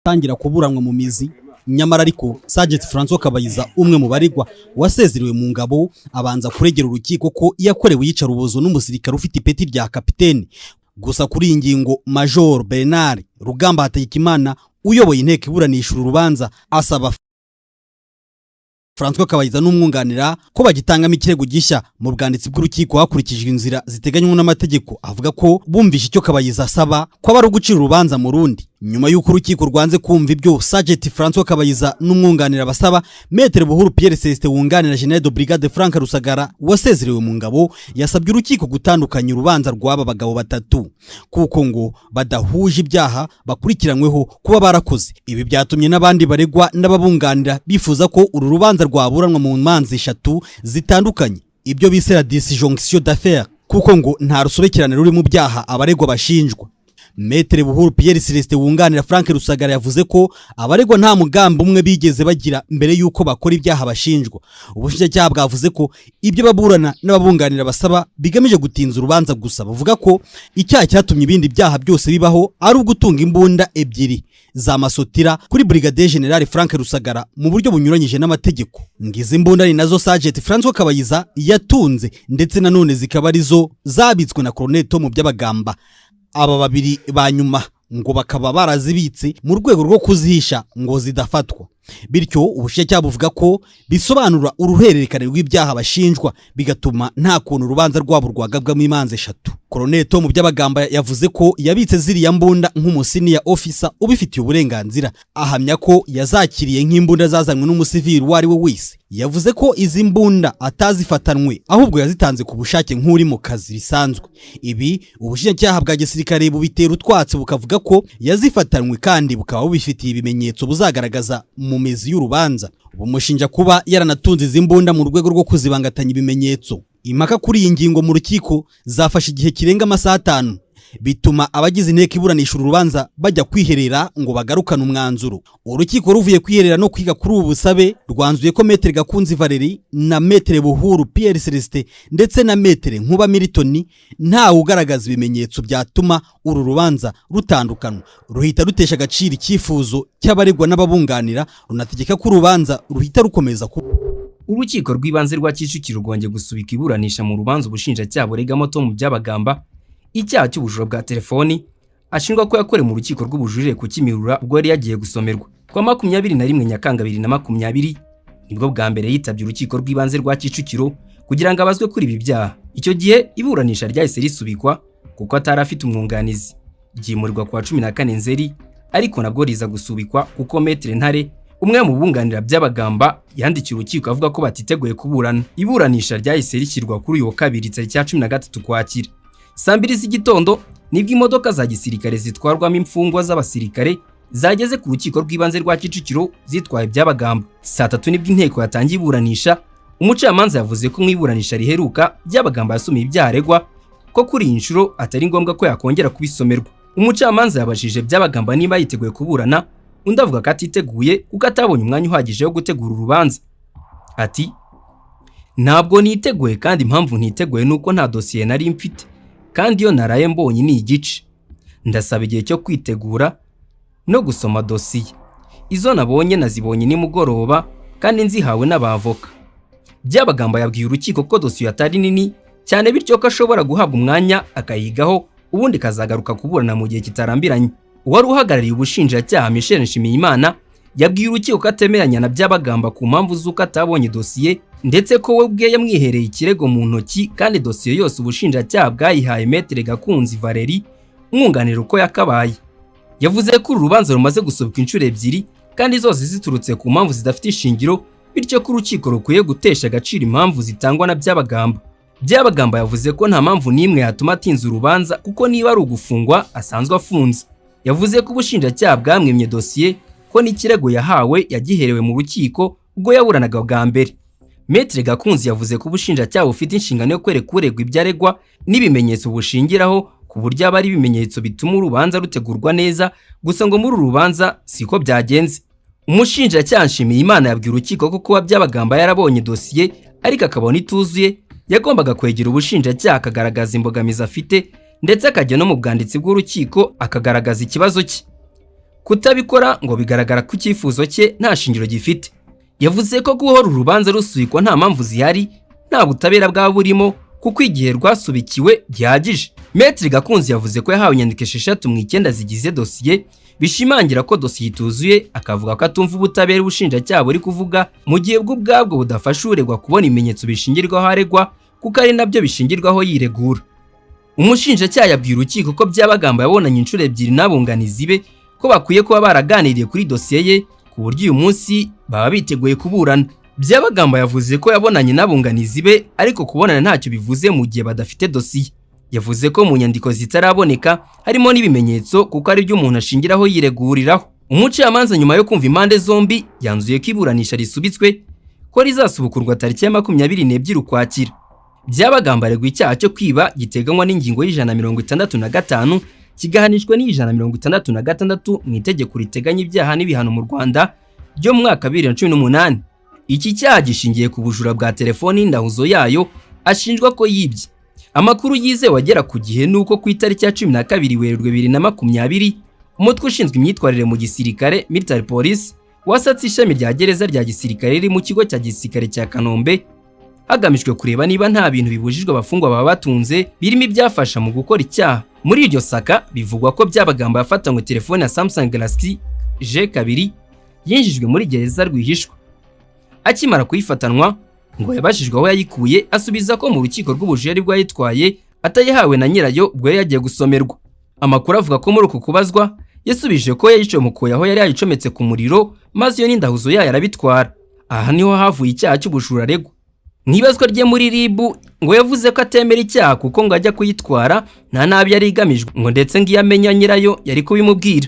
atangira kuburanwa mu mizi. Nyamara ariko Sergeant François Kabayiza umwe mu baregwa wasezerewe mu ngabo abanza kuregera urukiko ko yakorewe iyicarubozo n'umusirikare ufite ipeti rya kapiteni. Gusa kuri iyi ngingo Major Bernard Rugamba Hategekimana uyoboye inteko iburanisha urubanza asaba François Kabayiza n'umwunganira ko bagitangamo ikirego gishya mu bwanditsi bw'urukiko hakurikijwe inzira ziteganywa n'amategeko. Avuga ko bumvishe icyo Kabayiza asaba ko bari gucira urubanza mu rundi. Nyuma y'uko urukiko rwanze kumva ibyo Sergeant François Kabayiza n'umwunganira basaba, Maître Buhuru Pierre Celestin wunganira General de Brigade Frank Rusagara wasezerewe mu ngabo yasabye urukiko gutandukanya urubanza rw'aba bagabo batatu kuko ngo badahuje ibyaha bakurikiranyweho kuba barakoze. Ibi byatumye n'abandi baregwa n'ababunganira bifuza ko uru rubanza rwaburanwa mu manza eshatu zitandukanye, ibyo bise la disjonction d'affaires, kuko ngo nta rusobekerane ruri mu byaha abaregwa bashinjwa. Maître Buhuru Pierre Celestin wunganira Frank Rusagara yavuze ko abaregwa nta mugambi umwe bigeze bagira mbere yuko bakora ibyaha bashinjwa. Ubushinjacyaha bwavuze ko ibyo baburana n'ababunganira basaba bigamije gutinza urubanza gusa. Bavuga ko icyaha cyatumye ibindi byaha byose bibaho ari ugutunga imbunda ebyiri za masotira kuri Brigadier General Frank Rusagara mu buryo bunyuranyije n'amategeko. Ngize imbunda ni nazo Sergeant François Kabayiza yatunze ndetse nanone zikaba arizo zabitswe na Colonel Tom Byabagamba. Aba babiri banyuma ngo bakaba barazibitse mu rwego rwo kuzihisha ngo zidafatwa. Bityo ubushinjacyaha buvuga ko bisobanura uruhererekane rw'ibyaha bashinjwa bigatuma nta kuntu urubanza rwabo rwagabwamo imanza eshatu. Colonel Tom Byabagamba yavuze ko yabitse ziriya mbunda nk'umusiniya officer ubifitiye uburenganzira, ahamya ko yazakiriye nk'imbunda zazanywe n'umusivili wari we wese. Yavuze ko izi mbunda atazifatanwe ahubwo yazitanze ku bushake nk'uri mu kazi bisanzwe. Ibi ubushinjacyaha bwa gisirikare bubitera utwatsi bukavuga ko yazifatanwe kandi bukaba bubifitiye ibimenyetso buzagaragaza mu mizi y'urubanza. Bumushinja kuba yaranatunze izi mbunda mu rwego rwo kuzibangatanya ibimenyetso. Impaka kuri iyi ngingo mu rukiko zafashe igihe kirenga amasaha 5, bituma abagize inteko iburanisha urubanza bajya kwiherera ngo bagarukane umwanzuro. Urukiko ruvuye kwiherera no kwiga kuri ubu busabe rwanzuye ko Maître Gakunzi Valerie na Maître Buhuru Pierre Celestin ndetse na Maître Nkuba Milton nta ugaragaza ibimenyetso byatuma uru rubanza rutandukanwa. Ruhita rutesha agaciro icyifuzo cy'abaregwa n'ababunganira, runategeka ko urubanza ruhita rukomeza ku Urukiko rw'ibanze rwa Kicukiro rwongeye gusubika iburanisha mu rubanza ubushinjacyaha buregamo Tom Byabagamba icyaha cy'ubujura bwa telefoni ashinjwa ko yakorewe mu rukiko rw'ubujurire ku Kimihurura ubwo yari yagiye gusomerwa. Kwa 21 Nyakanga 2020 nibwo bwa mbere yitabye urukiko rw'ibanze rwa Kicukiro kugira ngo abazwe kuri ibi byaha. Icyo gihe iburanisha ryahise risubikwa kuko atari afite umwunganizi, ryimurirwa kwa 14 Nzeri, ariko nabwo riza gusubikwa kuko Maître Ntare umwe mu bunganira Byabagamba yandikiye urukiko avuga ko batiteguye kuburana. Iburanisha ryahise rishyirwa kuri uyu wa kabiri tariki ya 13 Ukwakira saa 2 z'igitondo nibwo imodoka za gisirikare zitwarwamo imfungwa z'abasirikare zageze ku rukiko rw'ibanze rwa Kicukiro zitwaye Byabagamba. Saa 3 nibwo inteko yatangiye iburanisha. Umucamanza yavuze ko mu iburanisha riheruka Byabagamba yasomeye ibyaha aregwa ko kuri iyi nshuro atari ngombwa ko yakongera kubisomerwa. Umucamanza yabajije Byabagamba niba yiteguye kuburana, undi avuga ko atiteguye kuko atabonye umwanya uhagije wo gutegura urubanza. Ati ntabwo niteguye kandi impamvu ntiteguye nuko nta dosiye nari mfite kandi yo naraye mbonye ni igice. Ndasaba igihe cyo kwitegura no gusoma dosiye. Izo nabonye nazibonye nimugoroba kandi nzihawe n'abavoka. Byabagamba yabwiye urukiko ko dosiye atari nini cyane bityo ko ashobora guhabwa umwanya akayigaho ubundi kazagaruka kuburana mu gihe kitarambiranye. Uwari uhagarariye ubushinjacyaha Michel Nshimiyimana yabwiye urukiko ko atemeranya na Byabagamba ku mpamvu z'uko atabonye dosiye ndetse ko we ubwe yamwihereye ikirego mu ntoki kandi dosiye yose ubushinjacyaha bwayihaye Maître Gakunzi Valerie umwunganira uko yakabaye. Yavuze ko urubanza rumaze gusubika inshuro ebyiri kandi zose ziturutse ku mpamvu zidafite ishingiro, bityo ko urukiko rukwiye gutesha agaciro impamvu zitangwa na Byabagamba. Byabagamba yavuze ko nta mpamvu n'imwe yatuma atinza urubanza kuko niba ari ugufungwa asanzwe afunze. Yavuze ko ubushinjacyaha bwamwimye dosiye ko n'ikirego yahawe yagiherewe mu rukiko ubwo yaburanaga bwa mbere. Maître Gakunzi yavuze ko ubushinjacyaha bufite inshingano yo kwereka uregwa ibyaregwa n'ibimenyetso bushingiraho ku buryo aba ari ibimenyetso bituma urubanza rutegurwa neza, gusa ngo muri uru rubanza siko byagenze. Umushinjacyaha Nshimiyimana yabwiye urukiko ko kuba Byabagamba yarabonye dosiye ariko akabona ituzuye yagombaga kwegera ubushinjacyaha akagaragaza imbogamizi afite ndetse akajya no mu bwanditsi bw'urukiko akagaragaza ikibazo cye. kutabikora ngo bigaragara ko icyifuzo cye nta shingiro gifite. Yavuze ko guhora urubanza rusubikwa nta mpamvu zihari, nta butabera bwa burimo, kuko igihe rwasubikiwe gihagije. Maître Gakunzi yavuze ko yahawe inyandiko 6 mu 9 zigize dosiye, bishimangira ko dosiye ituzuye, akavuga ko atumva ubutabera ubushinjacyaha buri kuvuga, mu gihe bw'ubwabwo budafasha uregwa kubona ibimenyetso bishingirwaho aregwa, kuko ari nabyo bishingirwaho yiregura. Umushinjacyaha yabwiye urukiko ko Byabagamba yabonanye inshuro 2 n'abunganizi be ko bakwiye kuba baraganiriye kuri dosiye ye, ku buryo uyu munsi baba biteguye kuburana. Byabagamba yavuze ko yabonanye n'abunganizi be, ariko kubonana ntacyo bivuze mu gihe badafite dosiye. Yavuze ko mu nyandiko zitaraboneka harimo n'ibimenyetso, kuko ari byo umuntu ashingiraho yireguriraho. Umucamanza nyuma yo kumva impande zombi yanzuye ko iburanisha risubitswe, ko rizasubukurwa tariki ya 22 Ukwakira. Byabagamba aregwa icyaha cyo kwiba giteganywa n'ingingo y'165 kigahanishwa n'166 mu itegeko riteganya ibyaha n'ibihano mu Rwanda ryo mu mwaka 2018. Iki cyaha gishingiye ku bujura bwa telefoni n'indahuzo yayo ashinjwa ko yibye. Amakuru yizewe agera ku gihe nuko ku itariki ya 12 Werurwe 2020 umutwe ushinzwe imyitwarire mu gisirikare military police wasatse ishami rya gereza rya gisirikare riri mu kigo cya gisirikare cya Kanombe, hagamijwe kureba niba nta bintu bibujijwe abafungwa baba batunze birimo ibyafasha mu gukora icyaha. Muri iryo saka bivugwa ko Byabagamba yafatanywe telefone ya Samsung Galaxy J2 yinjijwe muri gereza rwihishwa. Akimara kuyifatanwa ngo yabashijwe aho yayikuye, asubiza ko mu rukiko rw'ubujurire bwayitwaye atayihawe na nyirayo ubwo yagiye gusomerwa. Amakuru avuga ko muri uko kubazwa yasubije ko yayicomokoye aho yari yayicometse ku muriro, maze iyo n'indahuzo yayo arabitwara. Aha niho havuye icyaha cy'ubujura aregwa. Mwibazwa rye muri RIB ngo yavuze ko atemera icyaha kuko ngo ajya kuyitwara nta nabi yari igamijwe, ngo ndetse ngo iyo amenya nyirayo yari kubimubwira.